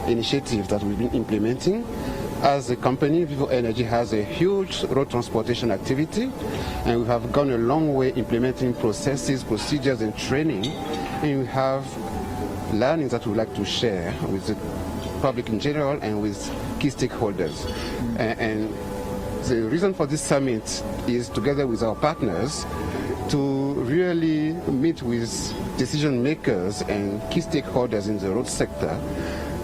initiatives that we've been implementing. As a company, Vivo Energy has a huge road transportation activity, and we have gone a long way implementing processes, procedures, and training. And we have learnings that we would like to share with the public in general and with key stakeholders. And the reason for this summit is, together with our partners, to really meet with decision makers and key stakeholders in the road sector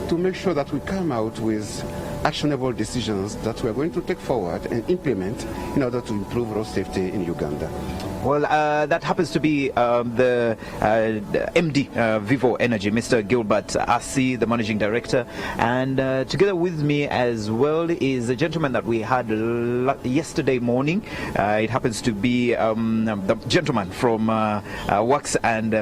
to make sure that we come out with actionable decisions that we are going to take forward and implement in order to improve road safety in Uganda. Well, that happens to be the MD Vivo Energy, Mr. Gilbert Asi, the Managing Director. And together with me as well is a gentleman that we had yesterday morning. It happens to be the gentleman from Works and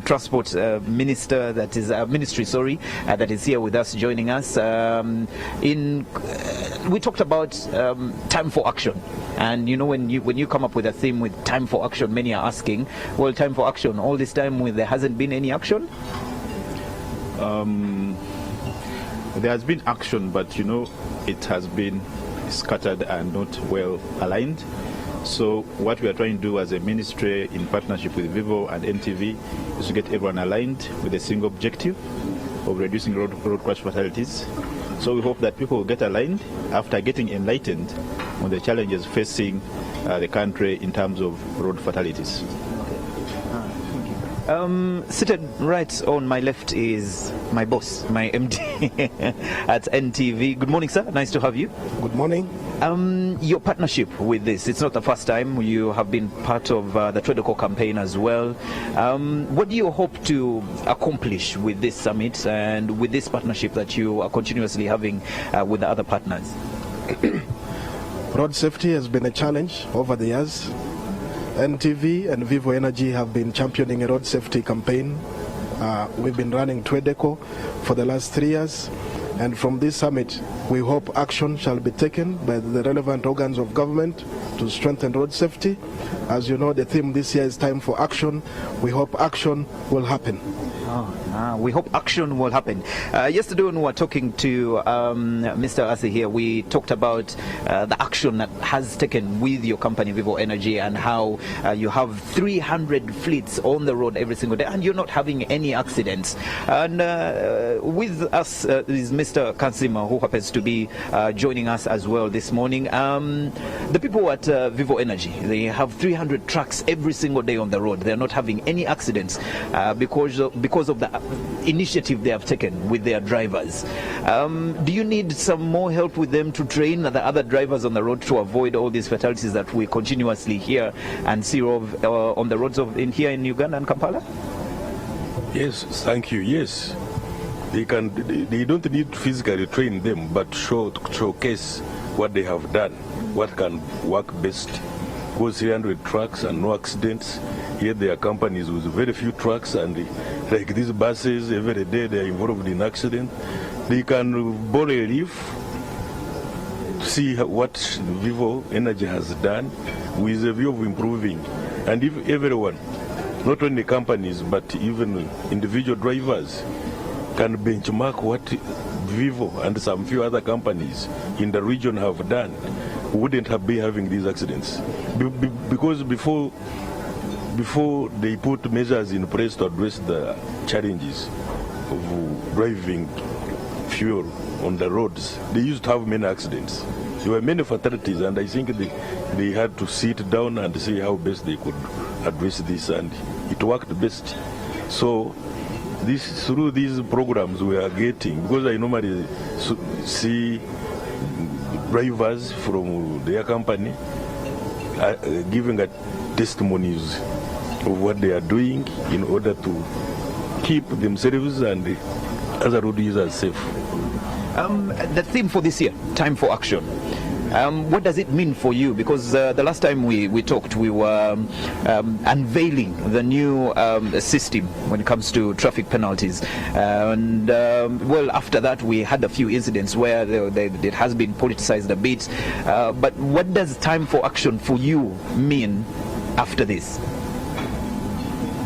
Transport Minister, that is Ministry, sorry, that is here with us, joining us. We talked about time for action. And you know, when you come up with a theme with time for action, many are asking, well, time for action, all this time there hasn't been any action? There has been action, but you know, it has been scattered and not well aligned. So what we are trying to do as a ministry in partnership with Vivo and NTV is to get everyone aligned with a single objective of reducing road crash fatalities. So we hope that people will get aligned after getting enlightened on the challenges facing the country in terms of road fatalities. Seated right on my left is my boss, my MD at NTV. Good morning, sir. Nice to have you. Good morning. Your partnership with this, it's not the first time. You have been part of the TRADECO campaign as well. What do you hope to accomplish with this summit and with this partnership that you are continuously having with the other partners? Road safety has been a challenge over the years. NTV and Vivo Energy have been championing a road safety campaign. We've been running TRADECO for the last 3 years. And from this summit, we hope action shall be taken by the relevant organs of government to strengthen road safety. As you know, the theme this year is time for action. We hope action will happen. We hope action will happen. Yesterday when we were talking to Mr. Asi here, we talked about the action that has taken with your company, Vivo Energy, and how you have 300 fleets on the road every single day, and you're not having any accidents. And with us is Mr. Kansima, who happens to be joining us as well this morning. The people at Vivo Energy, they have 300 trucks every single day on the road. They're not having any accidents because of the initiative they have taken with their drivers. Do you need some more help with them to train the other drivers on the road to avoid all these fatalities that we continuously hear and see of on the roads here in Uganda and Kampala? Yes, thank you. Yes, they don't need to physically train them, but showcase what they have done, what can work best. Because 300 trucks and no accidents. Here there are companies with very few trucks, and like these buses, every day they are involved in accident. They can borrow a leaf to see what Vivo Energy has done with a view of improving. And if everyone, not only companies but even individual drivers, can benchmark what Vivo and some few other companies in the region have done, we wouldn't have been having these accidents. Because before they put measures in place to address the challenges of driving fuel on the roads, they used to have many accidents. There were many fatalities, and I think they had to sit down and see how best they could address this, and it worked best. So through these programs we are getting, because I normally see drivers from their company giving testimonies of what they are doing in order to keep themselves and the other road users safe. The theme for this year, time for action. What does it mean for you? Because the last time we talked, we were unveiling the new system when it comes to traffic penalties. And well, after that, we had a few incidents where it has been politicized a bit. But what does time for action for you mean after this?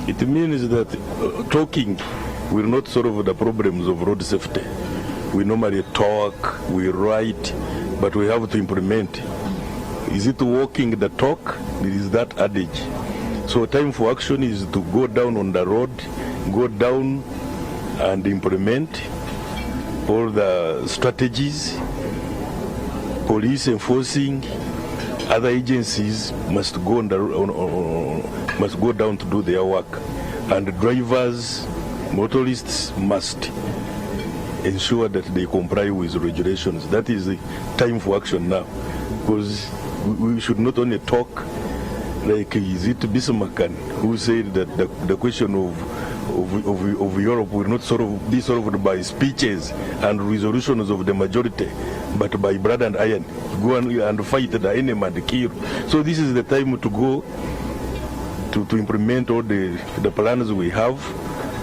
It means that talking will not solve the problems of road safety. We normally talk, we write, but we have to implement. Is it walking the talk? It is that adage. So time for action is to go down on the road, go down and implement all the strategies. Police enforcing, other agencies must go must go down to do their work, and drivers, motorists must ensure that they comply with regulations. That is the time for action now, because we should not only talk, like is it Bismarck who said that the question of Europe will not be solved by speeches and resolutions of the majority, but by blood and iron. Go and fight the enemy and kill. So this is the time to go to implement all the plans we have.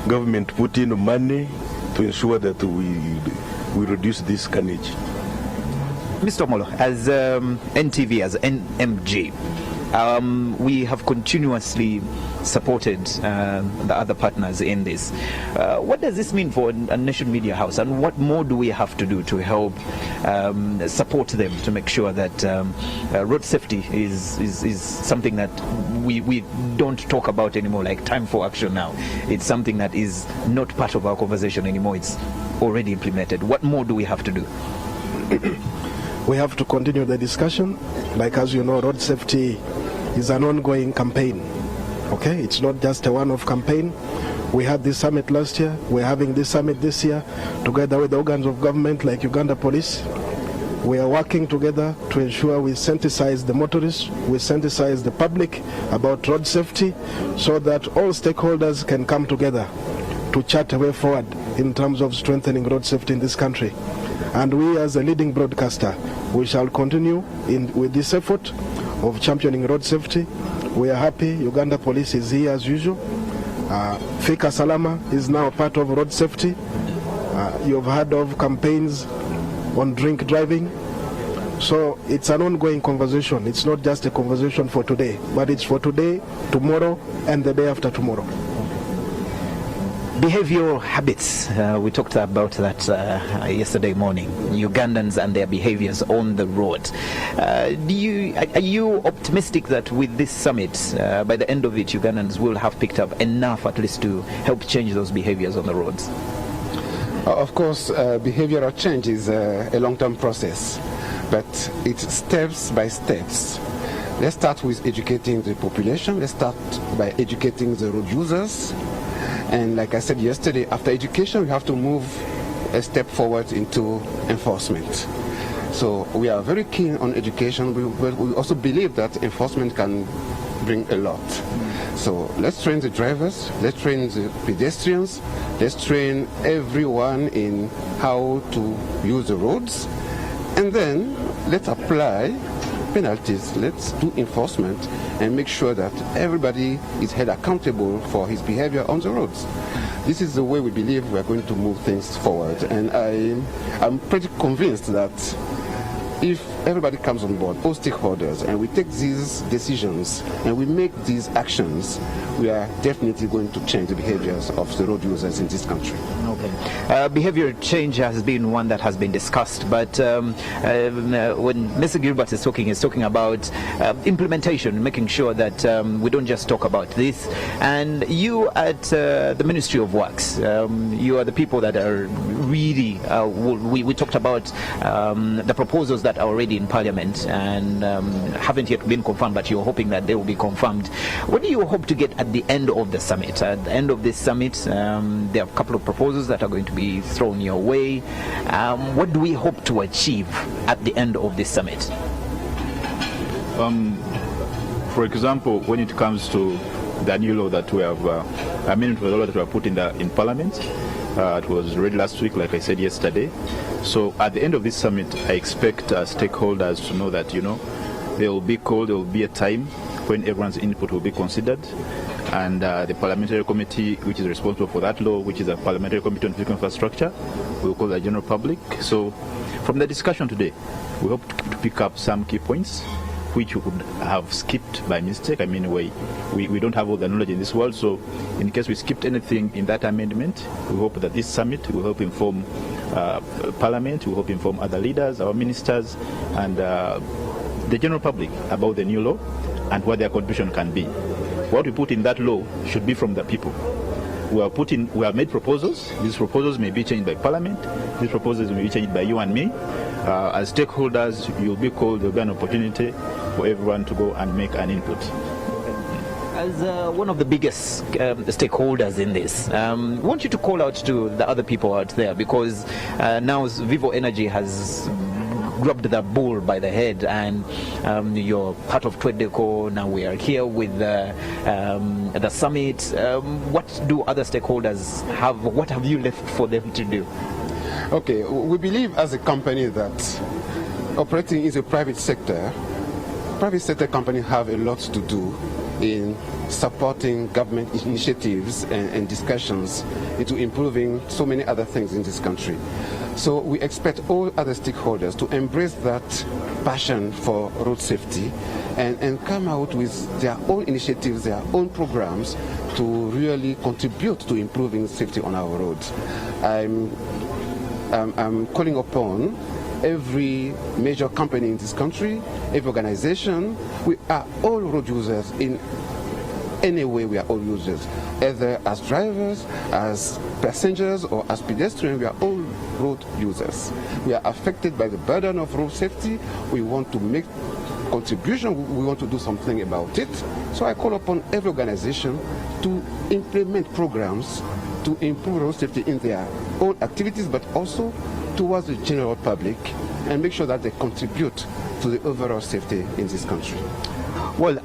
Government put in money to ensure that we reduce this carnage. Mr. Omolo, as NTV, as NMG, we have continuously supported the other partners in this. What does this mean for a Nation Media House, and what more do we have to do to help support them to make sure that road safety is something that we don't talk about anymore, like time for action now? It's something that is not part of our conversation anymore. It's already implemented. What more do we have to do? We have to continue the discussion. Like, as you know, road safety is an ongoing campaign. Okay, it's not just a one-off campaign. We had this summit last year. We're having this summit this year together with the organs of government like Uganda Police. We are working together to ensure we sensitize the motorists, we sensitize the public about road safety, so that all stakeholders can come together to chart a way forward in terms of strengthening road safety in this country. And we, as a leading broadcaster, we shall continue with this effort of championing road safety. We are happy Uganda Police is here as usual. Fika Salama is now part of road safety. You've heard of campaigns on drink driving. So it's an ongoing conversation. It's not just a conversation for today, but it's for today, tomorrow, and the day after tomorrow. Behavioral habits, we talked about that yesterday morning, Ugandans and their behaviors on the road. Are you optimistic that with this summit, by the end of it, Ugandans will have picked up enough at least to help change those behaviors on the roads? Of course, behavioral change is a long-term process, but it's steps by steps. Let's start with educating the population. Let's start by educating the road users. And like I said yesterday, after education, we have to move a step forward into enforcement. So we are very keen on education. We also believe that enforcement can bring a lot. So let's train the drivers, let's train the pedestrians, let's train everyone in how to use the roads, and then let's apply penalties. Let's do enforcement and make sure that everybody is held accountable for his behavior on the roads. This is the way we believe we are going to move things forward, and I'm pretty convinced that if everybody comes on board, all stakeholders, and we take these decisions and we make these actions, we are definitely going to change the behaviors of the road users in this country. Okay. Behavioral change has been one that has been discussed, but when Mr. Gilbert is talking, he's talking about implementation, making sure that we don't just talk about this. And you at the Ministry of Works, you are the people that are really, we talked about the proposals that are already in Parliament and haven't yet been confirmed, but you're hoping that they will be confirmed. What do you hope to get at the end of the summit? At the end of this summit, there are a couple of proposals that are going to be thrown your way. What do we hope to achieve at the end of this summit? For example, when it comes to the new law that we have, amendment to the law that we have put in Parliament, it was read last week, like I said yesterday. So at the end of this summit, I expect stakeholders to know that, there will be a time when everyone's input will be considered, and the parliamentary committee, which is responsible for that law, which is a parliamentary committee on physical infrastructure, we'll call the general public. So from the discussion today, we hope to pick up some key points which we could have skipped by mistake. I mean, we don't have all the knowledge in this world, so in case we skipped anything in that amendment, we hope that this summit will help inform Parliament. We hope to inform other leaders, our ministers, and the general public about the new law and what their contribution can be. What we put in that law should be from the people. We have made proposals. These proposals may be changed by Parliament. These proposals may be changed by you and me. As stakeholders, you'll be called. There'll be an opportunity for everyone to go and make an input. As one of the biggest stakeholders in this, I want you to call out to the other people out there, because now Vivo Energy has grabbed the bull by the head, and you're part of TWEDECO. Now we are here with the summit. What do other stakeholders have? What have you left for them to do? Okay, we believe as a company that operating in the private sector companies have a lot to do in supporting government initiatives and discussions into improving so many other things in this country. So we expect all other stakeholders to embrace that passion for road safety and come out with their own initiatives, their own programs to really contribute to improving safety on our roads. I'm calling upon every major company in this country, every organization. We are all road users. In any way, we are all users, either as drivers, as passengers, or as pedestrians. We are all road users. We are affected by the burden of road safety. We want to make contribution. We want to do something about it. So I call upon every organization to implement programs to improve road safety in their own activities, but also towards the general public, and make sure that they contribute to the overall safety in this country. Well,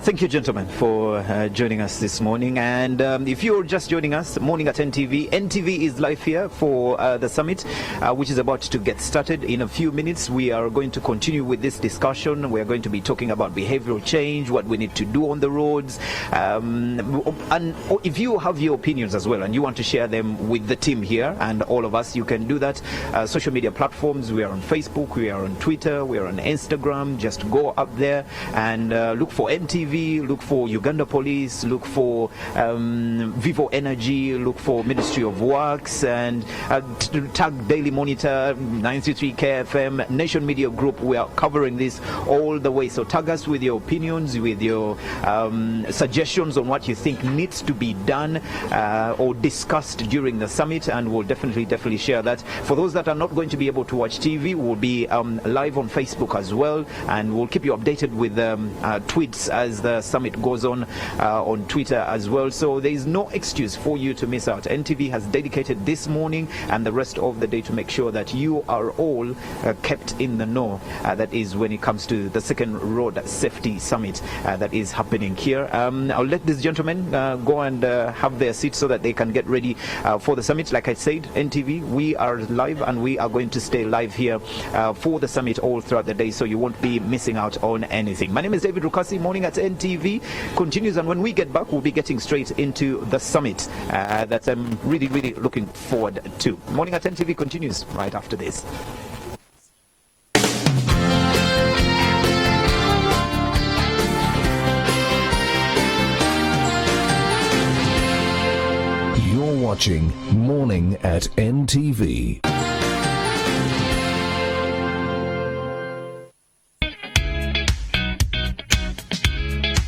thank you, gentlemen, for joining us this morning. And if you're just joining us, Morning at NTV, NTV is live here for the summit, which is about to get started in a few minutes. We are going to continue with this discussion. We are going to be talking about behavioral change, what we need to do on the roads. And if you have your opinions as well and you want to share them with the team here and all of us, you can do that. Social media platforms, we are on Facebook, we are on Twitter, we are on Instagram. Just go up there and look for NTV, look for Uganda Police, look for Vivo Energy, look for Ministry of Works, and tag Daily Monitor, 93 KFM, Nation Media Group. We are covering this all the way. So tag us with your opinions, with your suggestions on what you think needs to be done or discussed during the summit, and we'll definitely share that. For those that are not going to be able to watch TV, we'll be live on Facebook as well, and we'll keep you updated with tweets as the summit goes on Twitter as well. So there is no excuse for you to miss out. NTV has dedicated this morning and the rest of the day to make sure that you are all kept in the know. That is when it comes to the second road safety summit that is happening here. I'll let these gentlemen go and have their seats so that they can get ready for the summit. Like I said, NTV, we are live and we are going to stay live here for the summit all throughout the day, so you won't be missing out on anything. My name is David Rukasi. Morning at NTV continues, and when we get back, we'll be getting straight into the summit that I'm really looking forward to. Morning at NTV continues right after this. You're watching Morning at NTV.